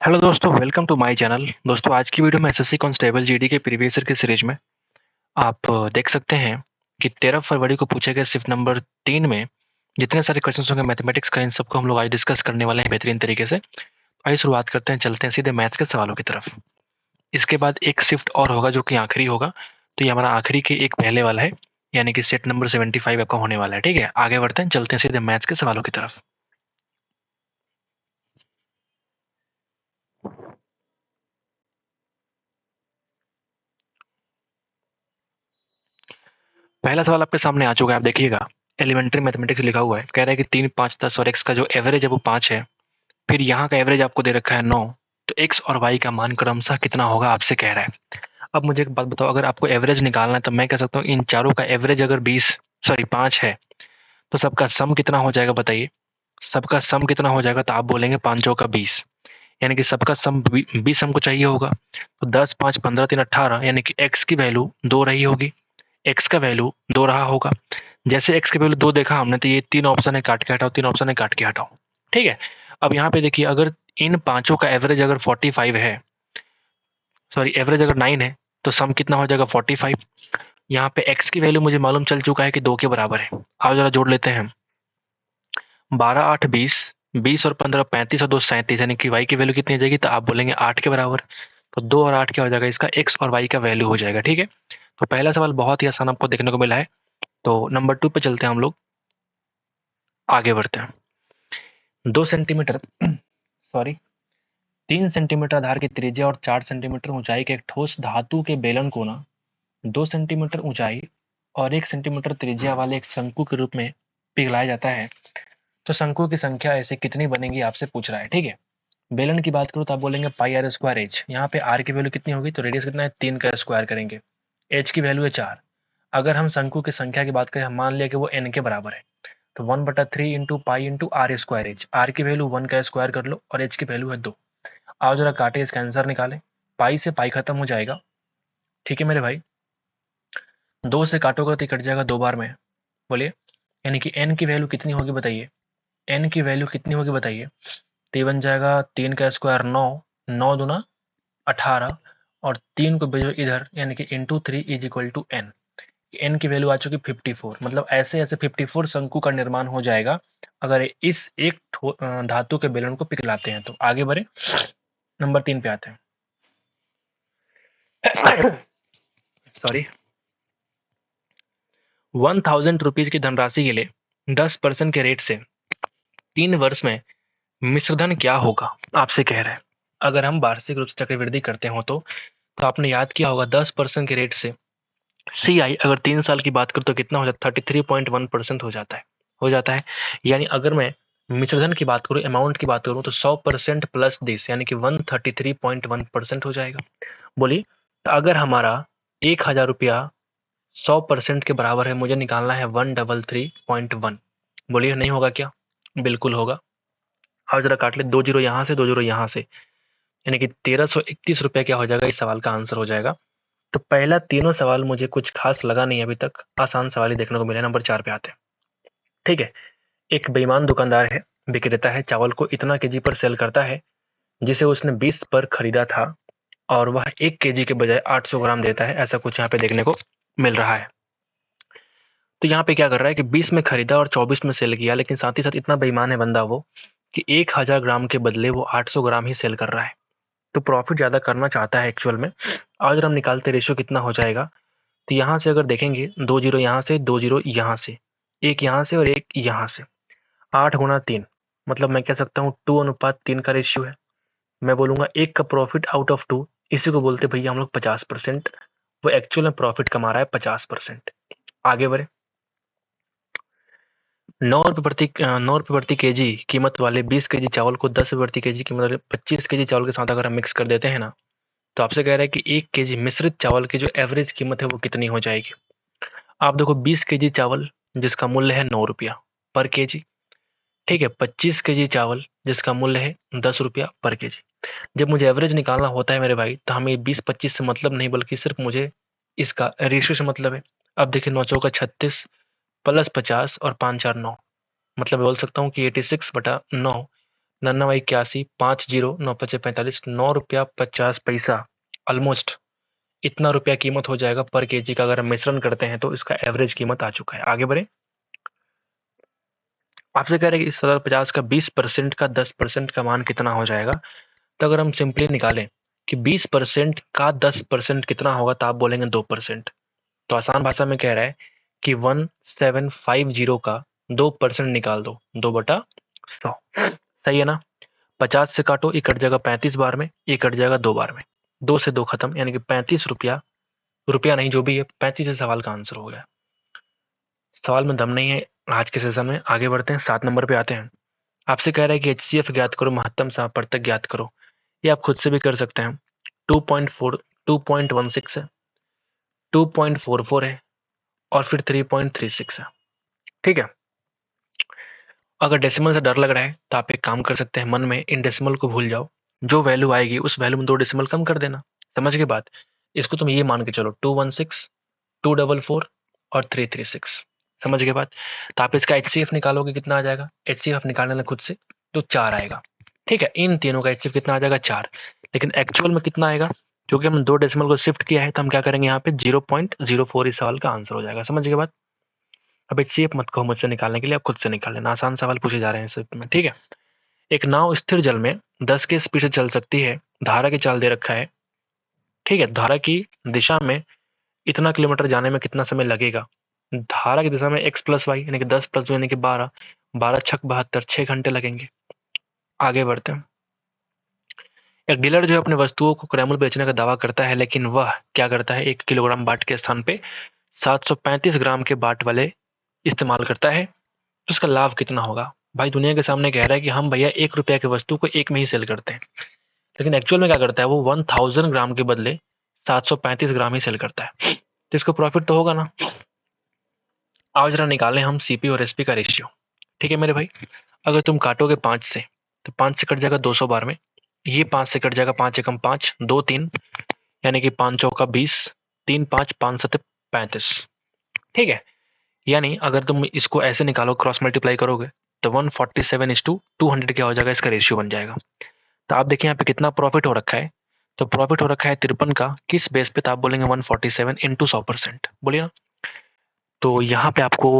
Hello दोस्तों, welcome to my channel. दोस्तों, आज की वीडियो में एसएससी कांस्टेबल जीडी के प्रीवियस ईयर की सीरीज में आप देख सकते हैं कि 13 फरवरी को पूछे गए शिफ्ट नंबर 3 में जितने सारे क्वेश्चंस होंगे मैथमेटिक्स का, इन सबको हम लोग आज डिस्कस करने वाले हैं बेहतरीन तरीके से। आइए शुरुआत करते हैं, चलते हैं सीधे मैथ्स के सवालों की तरफ। इसके बाद एक शिफ्ट और होगा जो कि आखिरी होगा, तो ये हमारा आखिरी के एक पहले वाला है, यानी कि सेट नंबर 75 आपका होने वाला है। ठीक है, आगे बढ़ते हैं, चलते हैं सीधे मैथ्स के सवालों की तरफ। पहला सवाल आपके सामने आ चुका है, आप देखिएगा। एलिमेंट्री मैथमेटिक्स लिखा हुआ है, कह रहा है कि 3, 5, 10 और x का जो एवरेज है वो 5 है। फिर यहाँ का एवरेज आपको दे रखा है 9, तो x और y का मान क्रमशः कितना होगा आपसे कह रहा है। अब मुझे एक बात बताओ, अगर आपको एवरेज निकालना है तो मैं कह सकता हूँ इन चारों का एवरेज अगर 5 है, तो सबका सम कितना हो जाएगा बताइए। सबका सम कितना हो जाएगा, तो आप बोलेंगे 5 चौका का 20, यानी कि सबका सम 20 हमको चाहिए होगा। तो 10, 5, 15, 3, 18, यानी कि x की वैल्यू 2 रही होगी, x का वैल्यू 2 रहा होगा। जैसे x की वैल्यू 2 देखा हमने, तो ये 3 ऑप्शन है, काट के हटाओ, 3 ऑप्शन है, काट के हटाओ। ठीक है, अब यहाँ पे देखिए, अगर इन पांचों का एवरेज अगर 45 है, सॉरी एवरेज अगर 9 है, तो सम कितना हो जाएगा 45। यहाँ पे x की वैल्यू मुझे मालूम चल चुका है कि 2 के बराबर है। आओ जरा जोड़ लेते हैं, 12, 8, 20, 20 और 15, 35 और 2, 37, यानी कि y की वैल्यू कितनी आ जाएगी, तो आप बोलेंगे 8 के बराबर। तो 2 और 8 क्या हो जाएगा, इसका x और y का वैल्यू हो जाएगा। ठीक है, तो पहला सवाल बहुत ही आसान आपको देखने को मिला है। तो नंबर 2 पे चलते हैं हम लोग, आगे बढ़ते हैं। 2 सेंटीमीटर सॉरी 3 सेंटीमीटर आधार की त्रिज्या और 4 सेंटीमीटर ऊंचाई के एक ठोस धातु के बेलन को ना 2 सेंटीमीटर ऊंचाई और 1 सेंटीमीटर त्रिज्या वाले एक शंकु के रूप में पिघलाया जाता है, तो शंकु की संख्या ऐसे कितनी बनेगी आपसे पूछ रहा है। ठीक है, बेलन की बात करूँ तो आप बोलेंगे पाई आर स्क्वायर एच। यहाँ पे आर की वैल्यू कितनी होगी, तो रेडियस कितना है, 3 का स्क्वायर करेंगे। एच की वैल्यू है 4। अगर हम शंकु की संख्या की बात करें, हम मान लिया कि वो एन के बराबर है, तो 1/3 into pi into R square H. R की वैल्यू 1 का स्क्वायर कर लो और एच की वैल्यू है 2। आओ जरा काटे, इसका आंसर निकालें। पाई से पाई खत्म हो जाएगा, ठीक है मेरे भाई। 2 से काटोगे तो कट जाएगा 2 बार में, बोलिए। यानी कि एन की वैल्यू कितनी होगी बताइए, एन की वैल्यू कितनी होगी बताइए। तो ये बन जाएगा 3 का स्क्वायर 9, 9 दूना 18, और 3 को भेजो इधर, यानी कि into 3 is equal to N. N की वैल्यू आ चुकी 54। मतलब ऐसे ऐसे 54 शंकु का निर्माण हो जाएगा अगर इस एक धातु के बेलन को पिघलाते हैं। तो आगे बढ़े, नंबर 3 पे आते हैं। सॉरी, 1000 रुपीज की धनराशि के लिए 10% के रेट से 3 वर्ष में मिश्रधन क्या होगा आपसे कह रहा है। अगर हम वार्षिक रूप से चक्रवृद्धि करते हो तो आपने याद किया होगा 10% के रेट से सी आई अगर 3 साल की बात करूँ तो कितना हो जाता है, 33.1% हो जाता है। यानी अगर मैं मिश्रधन की बात करूँ, अमाउंट की बात करूँ, तो 100% प्लस दिस, यानी कि 133.1% हो जाएगा। बोलिए, तो अगर हमारा 1000 रुपया 100% के बराबर है, मुझे निकालना है 133.1। बोलिए, नहीं होगा क्या, बिल्कुल होगा। और जरा काट ले, 2 जीरो यहाँ से, 2 जीरो यहाँ से, यानी कि 1331 रुपया क्या हो जाएगा, इस सवाल का आंसर हो जाएगा। तो पहला तीनों सवाल मुझे कुछ खास लगा नहीं अभी तक, आसान सवाल ही देखने को मिले। नंबर 4 पे आते हैं। ठीक है, एक बेईमान दुकानदार है, विक्रेता है, चावल को इतना केजी पर सेल करता है जिसे उसने 20 पर खरीदा था, और वह 1 केजी के बजाय 800 ग्राम देता है, ऐसा कुछ यहाँ पे देखने को मिल रहा है। तो यहाँ पे क्या कर रहा है कि 20 में खरीदा और 24 में सेल किया, लेकिन साथ ही साथ इतना बेईमान है बंदा वो कि 1000 ग्राम के बदले वो 800 ग्राम ही सेल कर रहा है। तो प्रॉफिट ज्यादा करना चाहता है एक्चुअल में। और अगर हम निकालते रेशियो कितना हो जाएगा, तो यहाँ से अगर देखेंगे, 2 जीरो यहाँ से, 2 जीरो यहाँ से, एक यहाँ से और एक यहाँ से, 8 गुना 3, मतलब मैं कह सकता हूँ 2:3 का रेशियो है। मैं बोलूंगा एक का प्रॉफिट आउट ऑफ 2, इसी को बोलते भैया हम लोग 50%। वो एक्चुअल में प्रॉफिट कमा रहा है 50%। आगे बढ़े, 9 रुपये प्रति केजी कीमत वाले 20 केजी चावल को 10 रुपये प्रति केजी कीमत वाले 25 केजी चावल के साथ अगर हम मिक्स कर देते हैं ना, तो आपसे कह रहा है कि 1 केजी मिश्रित चावल की जो एवरेज कीमत है वो कितनी हो जाएगी। आप देखो, 20 केजी चावल जिसका मूल्य है 9 रुपया पर केजी, ठीक है, 25 केजी चावल जिसका मूल्य है 10 रुपया पर केजी। जब मुझे एवरेज निकालना होता है मेरे भाई, तो हमें 20-25 से मतलब नहीं, बल्कि सिर्फ मुझे इसका रेशियो से मतलब है। अब देखिए, 9 चौका 36 प्लस 50 और 5 4 9, मतलब बोल सकता हूँ कि 86/9 नन्ना 81, 50, 9×5 = 45, ₹9.50 ऑलमोस्ट इतना रुपया कीमत हो जाएगा पर केजी का। अगर हम मिश्रण करते हैं तो इसका एवरेज कीमत आ चुका है। आगे बढ़े, आपसे कह रहे हैं कि इस 750 का 20% का 10% का मान कितना हो जाएगा। तो अगर हम सिंपली निकालें कि 20% का 10% कितना होगा, तो आप बोलेंगे 2%। तो आसान भाषा में कह रहा है कि 1750 का 2% निकाल दो, 2/100। सही है ना। 50 से काटो, ये कट जाएगा 35 बार में, ये कट जाएगा 2 बार में, 2 से 2 खत्म, यानी कि 35 रुपया, रुपया नहीं जो भी है, 35 से सवाल का आंसर हो गया। सवाल में दम नहीं है आज के सेशन में। आगे बढ़ते हैं, 7 नंबर पे आते हैं। आपसे कह रहा है कि HCF ज्ञात करो, महत्तम सापर्तक ज्ञात करो। ये आप खुद से भी कर सकते हैं। 2.16 है, 2.44 है और फिर 3.36 है। ठीक है। अगर डेसिमल से डर लग रहा है तो आप एक काम कर सकते हैं, मन में इन डेसिमल को भूल जाओ, जो वैल्यू आएगी उस वैल्यू में 2 डेसिमल कम कर देना। समझ के बात। इसको तुम ये मान के चलो 216, 244 और 336। समझ के बात। तो आप इसका HCF निकालोगे, कितना आ जाएगा? HCF निकालने खुद से तो 4 आएगा। ठीक है, इन तीनों का HCF कितना आ जाएगा? 4। लेकिन एक्चुअल में कितना आएगा? क्योंकि हमने 2 डेसिमल को शिफ्ट किया है तो हम क्या करेंगे, यहाँ पे 0.04 इस सवाल का आंसर हो जाएगा। समझ के बात। अब HCF मत कहो मुझसे निकालने के लिए, आप खुद से निकाल लेना, आसान सवाल पूछे जा रहे हैं सिर्फ में। ठीक है। एक नाव स्थिर जल में 10 की स्पीड से चल सकती है, धारा की चाल दे रखा है। ठीक है, धारा की दिशा में इतना किलोमीटर जाने में कितना समय लगेगा? धारा की दिशा में x+y यानी कि 10 + 2 यानी कि 12, 12 × 6 = 72, 6 घंटे लगेंगे। आगे बढ़ते हैं। एक डीलर जो अपने वस्तुओं को क्रय मूल्य बेचने का दावा करता है, लेकिन वह क्या करता है, 1 किलोग्राम बाट के स्थान पे 735 ग्राम के बाट वाले इस्तेमाल करता है, तो उसका लाभ कितना होगा? भाई दुनिया के सामने कह रहा है कि हम भैया 1 रुपया की वस्तु को 1 में ही सेल करते हैं, लेकिन एक्चुअल में क्या करता है, वो 1000 ग्राम के बदले 735 ग्राम ही सेल करता है। तो इसको प्रॉफिट तो होगा ना। आओ जरा निकालें हम CP और SP का रेशियो। ठीक है मेरे भाई। अगर तुम काटोगे 5 से तो 5 से कट जाएगा 200 बार में, ये 5 से कट जाएगा, 5 एकम 5, 2 3, यानी कि 5 चौका 20, 3 5, 5 7 35। ठीक है। यानी अगर तुम इसको ऐसे निकालो, क्रॉस मल्टीप्लाई करोगे तो 147:200 क्या हो जाएगा, इसका रेशियो बन जाएगा। तो आप देखिए यहाँ पे कितना प्रॉफिट हो रखा है। तो प्रॉफिट हो रखा है 53 का, किस बेस पे? तो आप बोलेंगे 147 × 100%, बोलिए ना। तो यहाँ पे आपको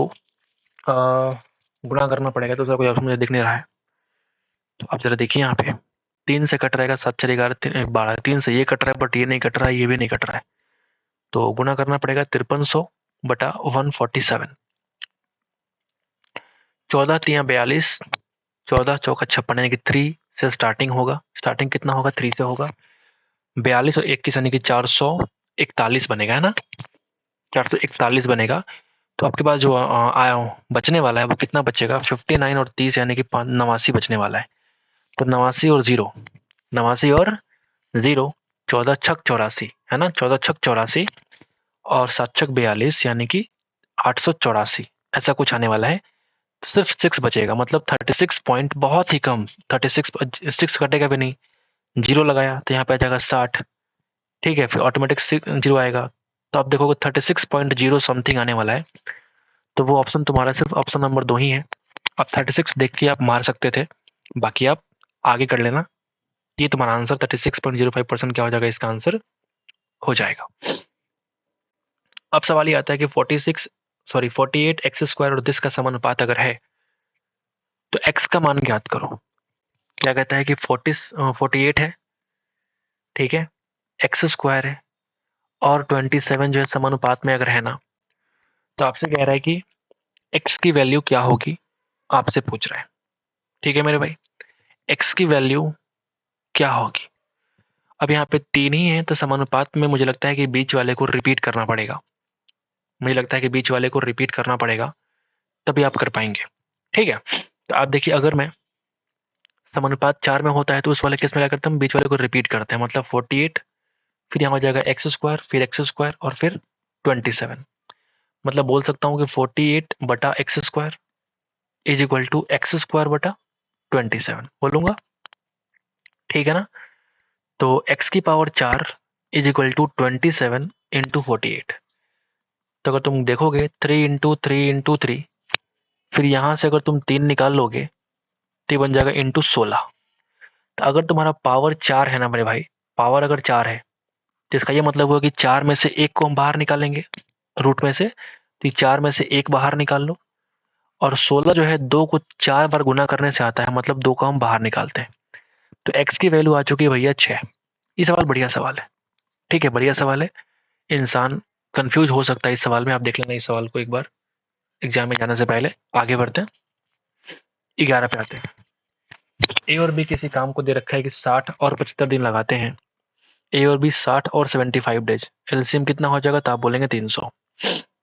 गुणा करना पड़ेगा, तो सर कोई ऑप्शन मुझे दिख नहीं रहा है। तो आप जरा देखिए यहाँ पे 3 से कट रहेगा, 7 4 11 12, 3 से ये कट रहा है बट ये नहीं कट रहा है, ये भी नहीं कट रहा है, तो गुणा करना पड़ेगा 5300 बटा 147। 14 3 42, 14 चौका 56, यानी कि 3 से स्टार्टिंग होगा। स्टार्टिंग कितना होगा? 3 से होगा। 42 और 21 यानी कि 441 बनेगा, है ना। 441 बनेगा। तो आपके पास जो आया बचने वाला है वो कितना बचेगा? 59 और 30 यानी कि 89 बचने वाला है। तो 89 और 0, 89 और 0, 14 छक 84, है ना, 14 छक 84 और 7 छक 42 यानी कि 884, ऐसा कुछ आने वाला है। तो सिर्फ 6 बचेगा, मतलब 36 पॉइंट, बहुत ही कम। 36 6 कटेगा भी नहीं, 0 लगाया तो यहाँ पे आ जाएगा 60। ठीक है, फिर ऑटोमेटिक 0 आएगा, तो आप देखोगे 36.0 समथिंग आने वाला है। तो वो ऑप्शन तुम्हारा सिर्फ ऑप्शन नंबर 2 ही है। अब 36 देख के आप मार सकते थे, बाकी आप आगे कर लेना। ये तुम्हारा आंसर 36.05% क्या हो जाएगा, इसका आंसर हो जाएगा। अब सवाल ये आता है कि 48 x² और दिस का समानुपात अगर है तो x का मान ज्ञात करो। क्या कहता है कि 48 है, ठीक है, x² है और 27 जो है समानुपात में अगर है ना, तो आपसे कह रहा है कि x की वैल्यू क्या होगी, आपसे पूछ रहा है। ठीक है मेरे भाई, x की वैल्यू क्या होगी। अब यहाँ पे 3 ही है, तो समानुपात में मुझे लगता है कि बीच वाले को रिपीट करना पड़ेगा। मुझे लगता है कि बीच वाले को रिपीट करना पड़ेगा, तभी आप कर पाएंगे। ठीक है। तो आप देखिए, अगर मैं समानुपात 4 में होता है तो उस वाले केस में क्या करते हैं, हम बीच वाले को रिपीट करते हैं, मतलब 48, फिर यहाँ हो जाएगा x², फिर x² और फिर 27। मतलब बोल सकता हूँ कि 48 बटा x² is equal to x² बटा 27 बोलूंगा। ठीक है ना। तो x की power 4 is equal to 27 into 48। तो अगर तुम देखोगे 3 × 3 × 3, फिर यहाँ से अगर तुम 3 निकाल लोगे तो ये बन जाएगा इंटू 16। तो अगर तुम्हारा पावर 4 है ना मेरे भाई, पावर अगर 4 है तो इसका ये मतलब हुआ कि 4 में से 1 को हम बाहर निकालेंगे रूट में से, तो 4 में से 1 बाहर निकाल लो। और 16 जो है 2 को 4 बार गुना करने से आता है, मतलब 2 को हम बाहर निकालते हैं। तो x की वैल्यू आ चुकी है भैया 6। ये सवाल बढ़िया सवाल है, ठीक है, बढ़िया सवाल है। इंसान कंफ्यूज हो सकता है इस सवाल में, आप देख लेना इस सवाल को एक बार एग्जाम में जाने से पहले। आगे बढ़ते हैं, 11 पे आते हैं। ए और बी किसी काम को दे रखा है कि 60 और 75 दिन लगाते हैं। ए और बी 60 और 75 डेज, एलसीएम कितना हो जाएगा? तो आप बोलेंगे 300।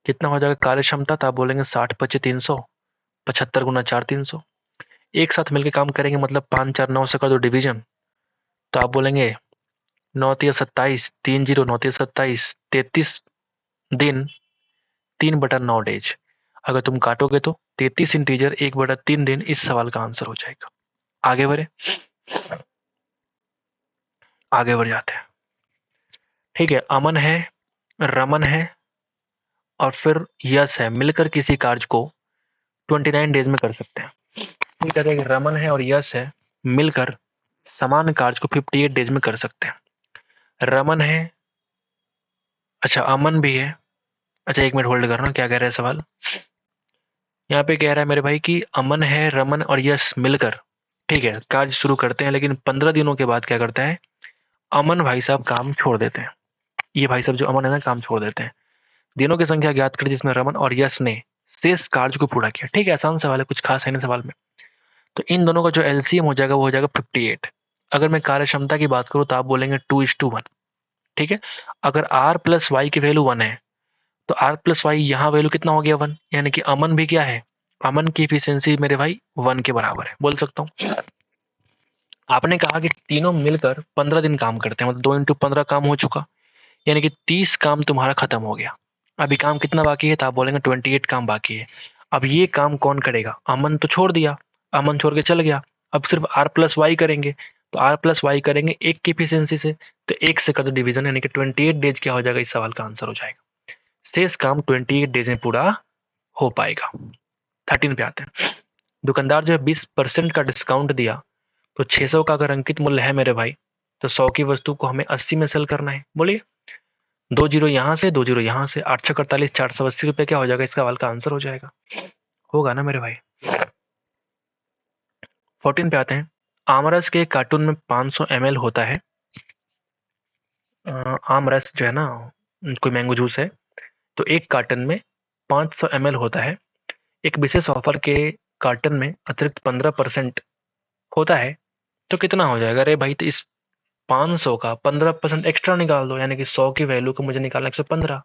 कितना हो जाएगा कार्य क्षमता? तो आप बोलेंगे 60 पचे 300, 75 गुना 4 300। एक साथ मिलकर काम करेंगे मतलब 5 4 9 से कर दो डिवीजन, तो आप बोलेंगे 9 3 27, 3 0 9 3 27, 33 दिन, 3/9 डेज। अगर तुम काटोगे तो 33 इंटीजर 1/3 दिन इस सवाल का आंसर हो जाएगा। आगे बढ़े, आगे बढ़ जाते हैं। ठीक है, अमन है, रमन है और फिर यश है, मिलकर किसी कार्य को 29 डेज में कर सकते हैं। ठीक है, कि रमन है और यश है, मिलकर समान कार्य को 58 डेज में कर सकते हैं। रमन है, अच्छा अमन भी है। अच्छा एक मिनट होल्ड करना, क्या कह रहा है सवाल? यहाँ पे कह रहा है मेरे भाई कि अमन है, रमन और यश मिलकर, ठीक है, कार्य शुरू करते हैं, लेकिन 15 दिनों के बाद क्या करता है, अमन भाई साहब काम छोड़ देते हैं। ये भाई साहब जो अमन है ना, काम छोड़ देते हैं। दिनों की संख्या ज्ञात करें जिसमें रमन और यश ने शेष कार्य को पूरा किया। ठीक है, आसान सवाल है, कुछ खास है नहीं सवाल में। तो इन दोनों का जो एलसीएम हो जाएगा वो हो जाएगा 58। अगर मैं कार्य क्षमता की बात करूं तो आप बोलेंगे 2:1। ठीक है, अगर आर प्लस वाई की वैल्यू 1 है तो आर प्लस वाई यहाँ वैल्यू कितना हो गया 1, यानी कि अमन भी क्या है, अमन की इफिशियंसी मेरे भाई 1 के बराबर है, बोल सकता हूँ। आपने कहा कि तीनों मिलकर 15 दिन काम करते हैं, मतलब 2 × 15 काम हो चुका, यानी कि 30 काम तुम्हारा खत्म हो गया। अभी काम कितना बाकी है? तो आप बोलेंगे 28 काम बाकी है। अब ये काम कौन करेगा? अमन तो छोड़ दिया, अमन छोड़ के चल गया, अब सिर्फ आर प्लस वाई करेंगे। तो आर प्लस वाई करेंगे 1 की एफिशिएंसी से, तो 1 से कर दो डिवीजन, यानी कि 28 डेज क्या हो जाएगा, इस सवाल का आंसर हो जाएगा। शेष काम 28 डेज में पूरा हो पाएगा। 13 पे आते हैं। दुकानदार जो है 20% का डिस्काउंट दिया, तो 600 का अगर अंकित मूल्य है मेरे भाई, तो 100 की वस्तु को हमें 80 में सेल करना है। बोलिए, 2 जीरो यहाँ से, 2 जीरो यहाँ से, 8 6 48, 480 रुपये क्या हो जाएगा, इस सवाल का आंसर हो जाएगा। होगा ना मेरे भाई? 14 पे आते हैं। आमरस के कार्टून में 500 ml होता है। आमरस जो है ना, कोई मैंगो जूस है, तो एक कार्टन में 500 ml होता है। एक विशेष ऑफर के कार्टन में अतिरिक्त 15% होता है, तो कितना हो जाएगा? अरे भाई, तो इस 500 का 15% एक्स्ट्रा निकाल दो, यानी कि 100 की वैल्यू को मुझे निकालना 115।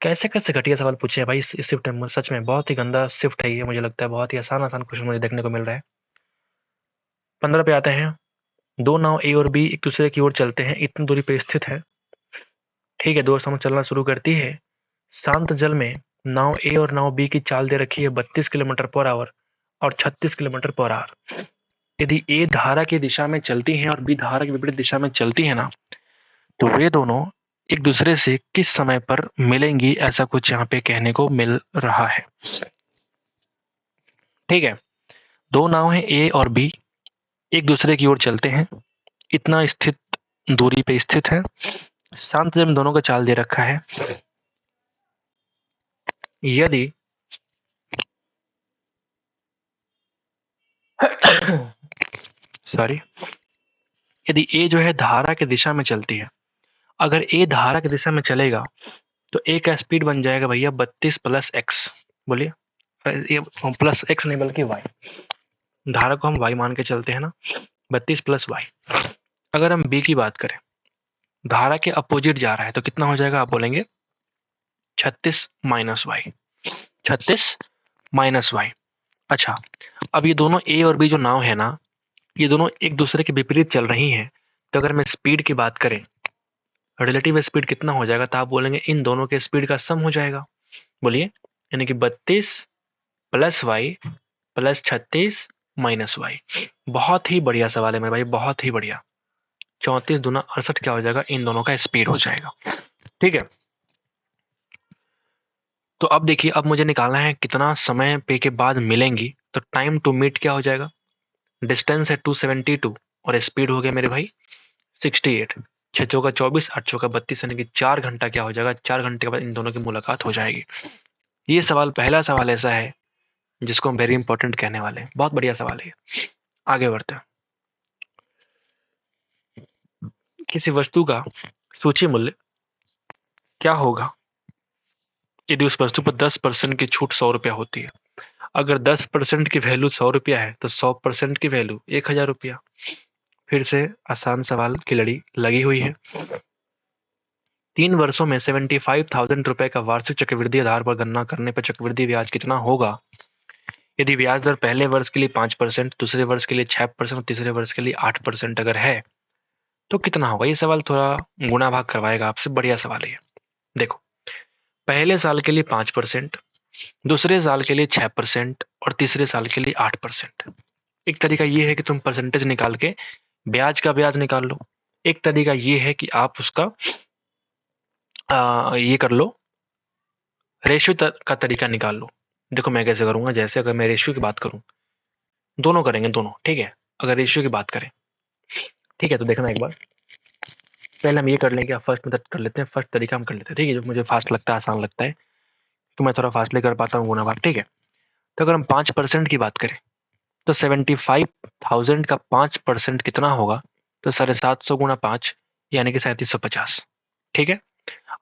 कैसे कैसे घटिया सवाल पूछे हैं भाई इस शिफ्ट में, सच में बहुत ही गंदा शिफ्ट है ये, मुझे लगता है बहुत ही आसान आसान क्वेश्चन मुझे देखने को मिल रहा है। 15 पे आते हैं। दो नाव ए और बी एक दूसरे की ओर चलते हैं, इतनी दूरी पे स्थित है। ठीक है, दो समूह चलना शुरू करती है। शांत जल में नाव ए और नाव बी की चाल दे रखी है 32 किलोमीटर पर आवर और 36 किलोमीटर पर आवर। यदि ए धारा की दिशा में चलती है और बी धारा की विपरीत दिशा में चलती है ना, तो वे दोनों एक दूसरे से किस समय पर मिलेंगी, ऐसा कुछ यहाँ पे कहने को मिल रहा है। ठीक है, दो नाव हैं ए और बी, एक दूसरे की ओर चलते हैं, इतना स्थित दूरी पे स्थित है। शांत जल में दोनों का चाल दे रखा है। यदि सॉरी, यदि ए जो है धारा की दिशा में चलती है, अगर ए धारा की दिशा में चलेगा तो ए का स्पीड बन जाएगा भैया 32 प्लस एक्स। बोलिए, ये प्लस एक्स नहीं बल्कि वाई, धारा को हम वाई मान के चलते हैं ना, 32 प्लस वाई। अगर हम बी की बात करें, धारा के अपोजिट जा रहा है, तो कितना हो जाएगा? आप बोलेंगे 36 माइनस वाई, 36 माइनस वाई। अच्छा, अब ये दोनों ए और बी जो नाव है ना, ये दोनों एक दूसरे के विपरीत चल रही हैं, तो अगर मैं स्पीड की बात करें, रिलेटिव स्पीड कितना हो जाएगा? तो आप बोलेंगे इन दोनों के स्पीड का सम हो जाएगा। बोलिए, यानी कि 32 plus Y plus 36 minus Y. बहुत ही बढ़िया सवाल है मेरे भाई, बहुत ही बढ़िया। 34 दूना 68 क्या हो जाएगा? इन दोनों का स्पीड हो जाएगा। ठीक है, तो अब देखिए, अब मुझे निकालना है कितना समय पे के बाद मिलेंगी, तो टाइम टू मीट क्या हो जाएगा? डिस्टेंस है 272 और स्पीड हो गया मेरे भाई 68। 6 चौका 24, 8 चौका 32, यानी कि 4 घंटा क्या हो जाएगा, 4 घंटे के बाद इन दोनों की मुलाकात हो जाएगी। ये सवाल, पहला सवाल ऐसा है जिसको हम वेरी इंपॉर्टेंट कहने वाले हैं। बहुत बढ़िया सवाल है। आगे बढ़ते हैं। किसी वस्तु का सूची मूल्य क्या होगा यदि उस वस्तु पर 10% की छूट 100 रुपया होती है। अगर 10% की वैल्यू 100 रुपया है तो 100% की वैल्यू 1000 रुपया। फिर से आसान सवाल की लड़ी लगी हुई है। 3 वर्षों में 75,000 रुपए का वार्षिक चक्रवृद्धि आधार पर गणना करने पर चक्रवृद्धि ब्याज कितना होगा यदि ब्याज दर पहले वर्ष के लिए 5%, दूसरे वर्ष के लिए 6% और तीसरे वर्ष के लिए 8% अगर है तो कितना होगा। ये सवाल थोड़ा गुणा भाग करवाएगा आपसे। बढ़िया सवाल है। देखो, पहले साल के लिए 5%, दूसरे साल के लिए 6% और तीसरे साल के लिए 8%। एक तरीका ये है कि तुम परसेंटेज निकाल के ब्याज का ब्याज निकाल लो। एक तरीका ये है कि आप उसका ये कर लो, रेशियो का तरीका निकाल लो। देखो मैं कैसे करूंगा, जैसे अगर मैं रेशियो की बात करूं, दोनों करेंगे दोनों, ठीक है। अगर रेशियो की बात करें, ठीक है, तो देखना एक बार। पहले हम ये कर लेंगे, फर्स्ट मेथड कर लेते हैं, फर्स्ट तरीका हम कर लेते हैं, ठीक है, जो मुझे फास्ट लगता है, आसान लगता है, तो मैं थोड़ा फास्टली कर पाता हूँ गुना भाग, ठीक है। तो अगर हम 5% की बात करें तो 75,000 का 5% कितना होगा, तो 750 गुना 5 यानी कि 3750, ठीक है।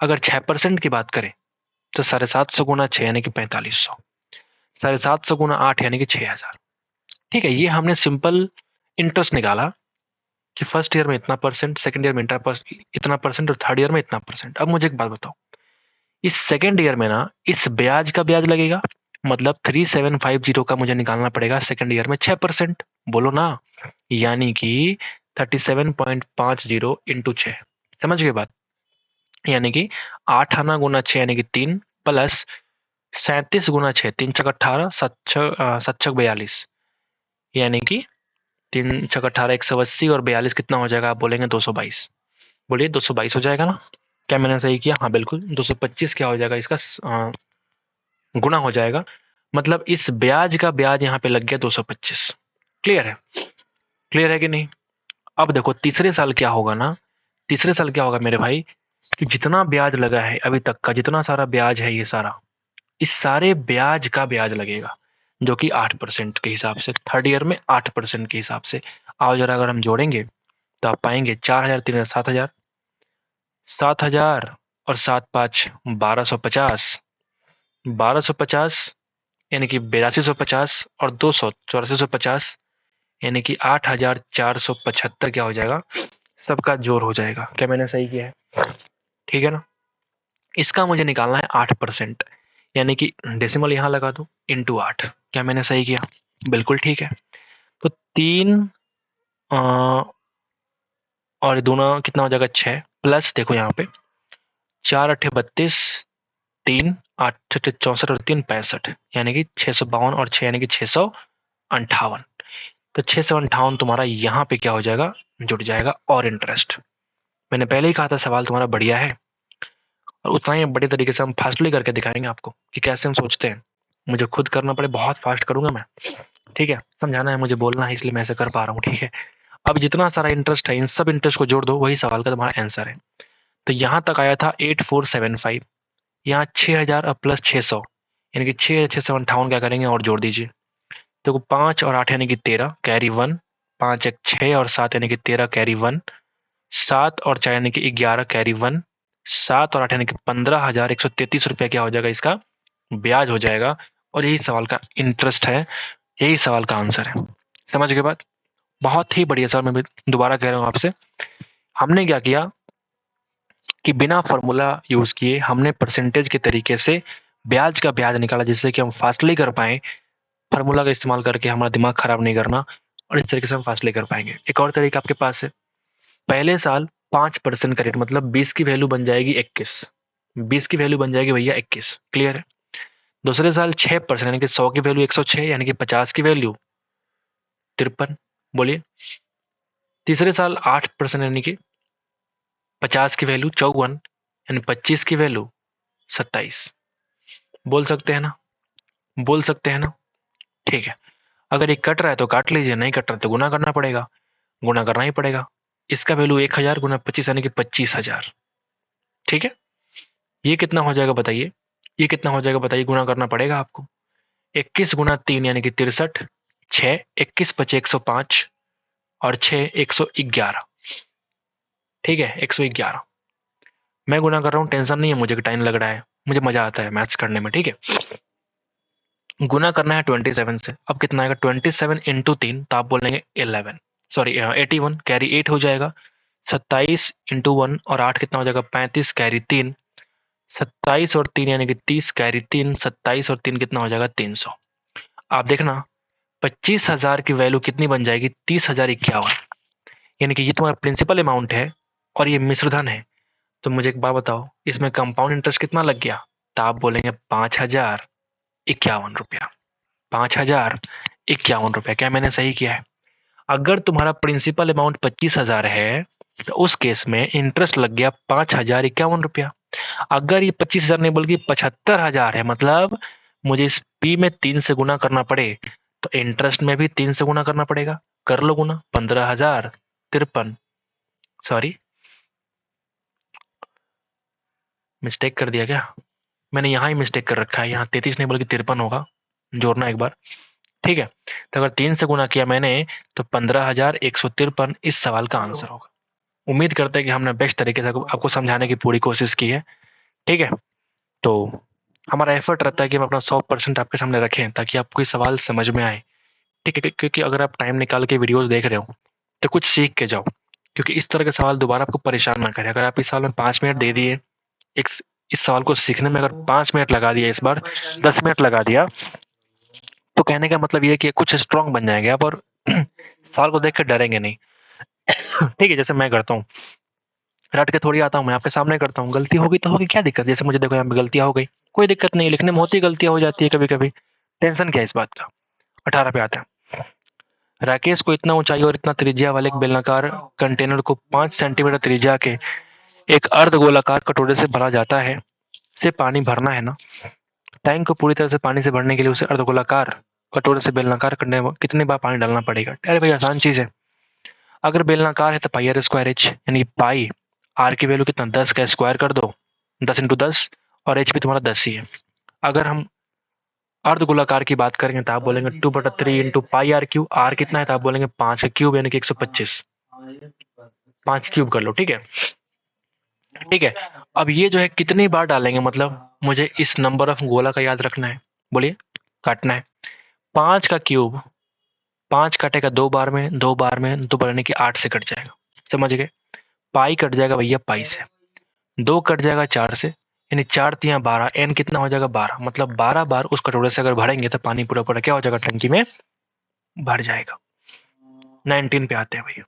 अगर 6% की बात करें तो 750 गुना 6 यानी कि 4500, 750 गुना 8 यानी कि 6000, ठीक है। ये हमने सिंपल इंटरेस्ट निकाला कि फर्स्ट ईयर में इतना परसेंट, सेकंड ईयर में इतना परसेंट और थर्ड ईयर में इतना परसेंट। अब मुझे एक बात बताओ, इस सेकंड ईयर में ना इस ब्याज का ब्याज लगेगा, मतलब 3750 का मुझे निकालना पड़ेगा सेकंड ईयर में 6%, बोलो ना, यानी कि 37.50 इंटू 6। समझ गए बात। यानी कि 8 आना गुना 6 यानी कि 3 प्लस 37 गुना 6, 3 छक 18, 7 छक 42, यानी कि 3 छक 18 180 और 42 कितना हो जाएगा, आप बोलेंगे 222। बोलिए 222 हो जाएगा ना। क्या मैंने सही किया? हाँ बिल्कुल। 225 क्या हो जाएगा इसका, गुना हो जाएगा, मतलब इस ब्याज का ब्याज यहाँ पे लग गया 225। क्लियर है? क्लियर है कि नहीं? अब देखो तीसरे साल क्या होगा ना, तीसरे साल क्या होगा मेरे भाई, कि जितना ब्याज लगा है अभी तक का, जितना सारा ब्याज है, ये सारा, इस सारे ब्याज का ब्याज लगेगा, जो कि 8% के हिसाब से, थर्ड ईयर में 8% के हिसाब से। आओ जरा अगर हम जोड़ेंगे तो आप पाएंगे 4000, 3000, 7000, 7000 और 7 5 1250, 1250 यानी कि 8250 और 200 8450, यानी कि 8475 क्या हो जाएगा, सबका जोड़ हो जाएगा। क्या मैंने सही किया है? ठीक है ना। इसका मुझे निकालना है 8%, यानी कि डेसिमल यहाँ लगा दो, इंटू 8। क्या मैंने सही किया? बिल्कुल ठीक है। तो 3 और दोनों कितना हो जाएगा, 6, प्लस देखो यहाँ पे 4 8 32, 3 8 8 64 और 3 65, यानी कि 652 और 6 यानी कि 658। तो 658 तुम्हारा यहाँ पे क्या हो जाएगा, जुड़ जाएगा, और इंटरेस्ट। मैंने पहले ही कहा था सवाल तुम्हारा बढ़िया है, और उतना ही बड़े तरीके से हम फास्टली करके दिखाएंगे आपको कि कैसे हम सोचते हैं। मुझे खुद करना पड़े, बहुत फास्ट करूंगा मैं, ठीक है। समझाना है मुझे, बोलना है, इसलिए मैं ऐसे कर पा रहा हूँ, ठीक है। अब जितना सारा इंटरेस्ट है, इन सब इंटरेस्ट को जोड़ दो, वही सवाल का तुम्हारा आंसर है। तो यहाँ तक आया था 8475, यहाँ 6000 और प्लस 600, यानी कि 658 क्या करेंगे, और जोड़ दीजिए। देखो 5 और 8 यानी कि 13, कैरी 1, 5 एक 6 और 7 यानी कि 13, कैरी 1, 7 और 4 यानी कि 11, कैरी 1, 7 और 8 यानी कि 15,133 रुपया क्या हो जाएगा, इसका ब्याज हो जाएगा। और यही सवाल का इंटरेस्ट है, यही सवाल का आंसर है। समझ गए बात? बहुत ही बढ़िया सर। मैं दोबारा कह रहा हूँ आपसे, हमने क्या किया कि बिना फॉर्मूला यूज किए हमने परसेंटेज के तरीके से ब्याज का ब्याज निकाला, जिससे कि हम फास्टली कर पाए। फार्मूला का इस्तेमाल करके हमारा दिमाग खराब नहीं करना, और इस तरीके से हम फास्टली कर पाएंगे। एक और तरीका आपके पास है, पहले साल 5% का रेट, मतलब 20 की वैल्यू बन जाएगी 21, 20 की वैल्यू बन जाएगी भैया 21। क्लियर है? दूसरे साल 6% यानी कि 100 की वैल्यू 106, यानी कि 50 की वैल्यू 53। बोलिए। तीसरे साल 8% यानी कि 50 की वैल्यू 54, यानी 25 की वैल्यू 27। बोल सकते हैं ना? बोल सकते हैं ना? ठीक है। अगर ये कट रहा है तो काट लीजिए, नहीं कट रहा है तो गुना करना पड़ेगा, गुना करना ही पड़ेगा। इसका वैल्यू 1000 गुना 25 यानी कि 25,000। ठीक है, ये कितना हो जाएगा बताइए, ये कितना हो जाएगा बताइए, गुना करना पड़ेगा आपको। 21 गुना 3 यानी कि 63, 6 21 बचे 105 और 6 111। ठीक है, 111 मैं गुना कर रहा हूँ, टेंशन नहीं है मुझे कि टाइम लग रहा है, मुझे मजा आता है मैथ्स करने में। ठीक है, गुना करना है 27 से। अब कितना आएगा, 27 इंटू 3 तो आप बोलेंगे 11, सॉरी 81, कैरी 8 हो जाएगा। 27 इंटू 1 और 8 कितना हो जाएगा, 35 कैरी 3, 27 और 3 यानी कि 30 कैरी 3, 27 और 3 कितना हो जाएगा 300। आप देखना 25,000 की वैल्यू कितनी बन जाएगी, 30,051। यानी कि ये तुम्हारा प्रिंसिपल अमाउंट है और ये मिश्रधन है। तो मुझे एक बात बताओ, इसमें कंपाउंड इंटरेस्ट कितना लग गया, तो आप बोलेंगे 5,051 रुपया। 5,051 रुपया, क्या मैंने सही किया है? अगर तुम्हारा प्रिंसिपल अमाउंट 25,000 है तो उस केस में इंटरेस्ट लग गया 5,051 रुपया। अगर ये 25,000 नहीं बल्कि 75,000 है, मतलब मुझे इस पी में 3 से गुना करना पड़े तो इंटरेस्ट में भी 3 से गुना करना पड़ेगा। कर लो गुना, 15,053, सॉरी मिस्टेक कर दिया क्या, मैंने यहाँ ही मिस्टेक कर रखा है, यहाँ 33 नहीं बल्कि 53 होगा, जोड़ना एक बार। ठीक है, तो अगर 3 से गुना किया मैंने तो 15,153 इस सवाल का आंसर होगा। उम्मीद करते हैं कि हमने बेस्ट तरीके से आपको समझाने की पूरी कोशिश की है। ठीक है, तो हमारा एफर्ट रहता है कि हम अपना 100% आपके सामने रखें ताकि आपको ये सवाल समझ में आए। ठीक है, क्योंकि अगर आप टाइम निकाल के वीडियोस देख रहे हो तो कुछ सीख के जाओ, क्योंकि इस तरह के सवाल दोबारा आपको परेशान ना करें। अगर आप इस सवाल में 5 मिनट दे दिए, एक इस सवाल को सीखने में अगर 5 मिनट लगा दिया, इस बार 10 मिनट लगा दिया, तो कहने का मतलब ये है कि कुछ स्ट्रांग बन जाएंगे आप और सवाल को देख कर डरेंगे नहीं। ठीक है, जैसे मैं करता हूँ, रट के थोड़ी आता हूँ, मैं आपके सामने करता हूँ, गलती होगी तो होगी, क्या दिक्कत। जैसे मुझे देखो यहाँ पे गलतियाँ हो गई, कोई दिक्कत नहीं, लिखने में होती गलतियाँ हो जाती है कभी कभी, टेंशन क्या है इस बात का। 18 पे आते हैं। राकेश को इतना ऊंचाई और इतना त्रिज्या वाले एक बेलनाकार कंटेनर को 5 सेंटीमीटर त्रिज्या के एक अर्ध गोलाकार कटोरे से भरा जाता है। से पानी भरना है ना, टैंक को पूरी तरह से पानी से भरने के लिए उसे अर्धगोलाकार कटोरे से बेलनाकार करने में कितने बार पानी डालना पड़ेगा। अरे भाई आसान चीज है, अगर बेलनाकार है तो पाई आर स्क्वायर एच, यानी पाई आर की वैल्यू कितना 10 का स्क्वायर कर दो, 10 इंटू 10, और एच भी तुम्हारा 10 ही है। अगर हम अर्धगोलाकार की बात करेंगे तो आप बोलेंगे 2/3 into pi R cube, R कितना है तो आप बोलेंगे 5 का क्यूब यानी कि 125, 5 क्यूब कर लो। ठीक है, ठीक है। अब ये जो है कितनी बार डालेंगे, मतलब मुझे इस नंबर ऑफ गोला का याद रखना है, बोलिए, काटना है। 5 का क्यूब, 5 काटेगा 2 बार में, 2 बार में, 2 बार यानी कि 8 से कट जाएगा, समझ गए। पाई कट जाएगा भैया पाई से, 2 कट जाएगा 4 से, यानी 4 तियां 12, एन कितना हो जाएगा 12, मतलब 12 बार उस कटोरे से अगर भरेंगे तो पानी पूरा पूरा क्या हो जाएगा, टंकी में भर जाएगा। 19 पे आते हैं भैया,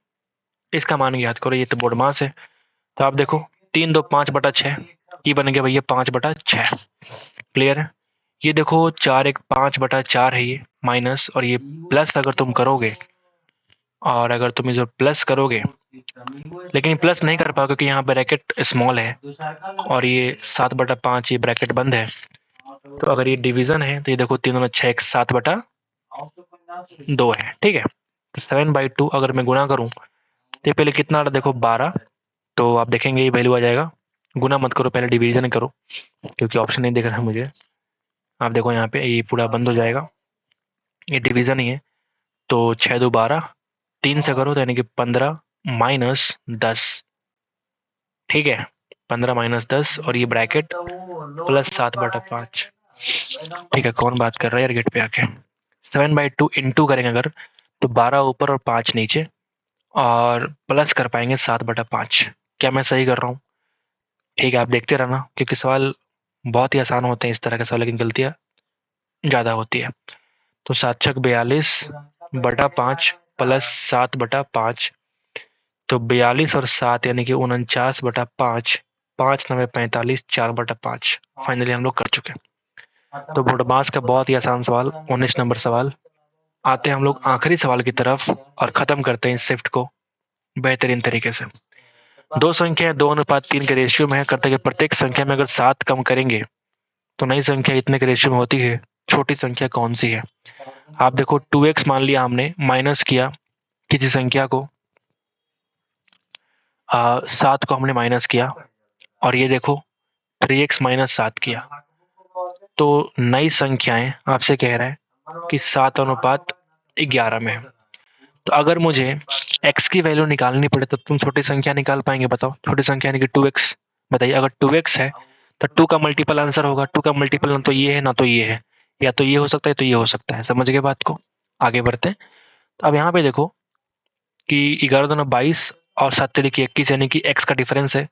इसका मान याद करो, ये तो बोर्ड मास है। तो आप देखो 3 2 5/6, ये बन गया भैया 5/6। क्लियर है। ये देखो 4 1 5/4 है ये, माइनस, और ये प्लस अगर तुम करोगे, और अगर तुम इसे प्लस करोगे, लेकिन प्लस नहीं कर पाओगे क्योंकि यहाँ ब्रैकेट स्मॉल है और ये 7/5 ये ब्रैकेट बंद है। तो अगर ये डिवीजन है तो ये देखो 3 में 6 7/2 है। ठीक है, तो 7/2 अगर मैं गुना करूँ तो पहले कितना आ रहा देखो 12, तो आप देखेंगे ये वैल्यू आ जाएगा। गुना मत करो, पहले डिवीजन करो क्योंकि ऑप्शन नहीं दिख रहा है मुझे। आप देखो यहाँ पे ये पूरा बंद हो जाएगा, ये डिवीजन ही है। तो 6 2 12, 3 से करो तो यानी कि 15 माइनस 10। ठीक है, 15 माइनस 10 और ये ब्रैकेट प्लस 7/5। ठीक है, कौन बात कर रहा है यार गेट पे आके। 7/2 इंटू करेंगे अगर तो 12 ऊपर और 5 नीचे, और प्लस कर पाएंगे 7/5। क्या मैं सही कर रहा हूँ? ठीक है, आप देखते रहना क्योंकि सवाल बहुत ही आसान होते हैं इस तरह के सवाल, लेकिन गलतियाँ ज़्यादा होती है। तो 7 छक 42/5 प्लस 7/5, तो 42 और 7 यानी कि 49/5, 5 9 45, 4/5 फाइनली हम लोग कर चुके हैं। तो बोर्डमास का बहुत ही आसान सवाल, 19 नंबर सवाल। आते हैं हम लोग आखिरी सवाल की तरफ और ख़त्म करते हैं इस शिफ्ट को बेहतरीन तरीके से। दो संख्या 2:3 के रेशियो में है, करते कि प्रत्येक संख्या में अगर 7 कम करेंगे तो नई संख्या इतने के रेशियो में होती है, छोटी संख्या कौन सी है। आप देखो 2x मान लिया हमने, माइनस किया किसी संख्या को, 7 को हमने माइनस किया, और ये देखो 3x माइनस 7 किया। तो नई संख्याएं आपसे कह रहा है कि 7:11 में है। तो अगर मुझे x की वैल्यू निकालनी पड़े, तब तुम छोटी संख्या निकाल पाएंगे? बताओ, छोटी संख्या यानी कि 2x। बताइए, अगर 2x है तो 2 का मल्टीपल आंसर होगा। 2 का मल्टीपल ना तो ये है ना तो ये है, या तो ये हो सकता है तो ये हो सकता है। समझ गए बात को? आगे बढ़ते हैं। तो अब यहाँ पे देखो कि 11×2=22 और 7×3=21, यानी कि x का डिफरेंस है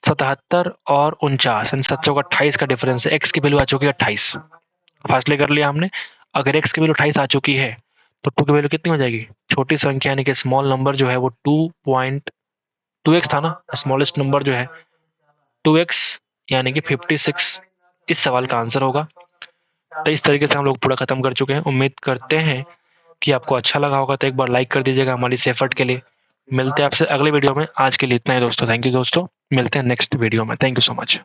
77 और 49, यानी 7×28 का डिफरेंस है। x की वैल्यू आ चुकी है 28। फासले कर लिया हमने। अगर x की वैल्यू 28 आ चुकी है तो 2 की वैल्यू कितनी हो जाएगी? छोटी संख्या यानी कि स्मॉल नंबर जो है वो 2x था ना, स्मॉलेस्ट नंबर जो है 2x, यानी कि 56 इस सवाल का आंसर होगा। तो इस तरीके से हम लोग पूरा खत्म कर चुके हैं। उम्मीद करते हैं कि आपको अच्छा लगा होगा, तो एक बार लाइक कर दीजिएगा हमारी इस एफर्ट के लिए। मिलते हैं आपसे अगले वीडियो में। आज के लिए इतना ही दोस्तों। थैंक यू दोस्तों, मिलते हैं नेक्स्ट वीडियो में। Thank you so much.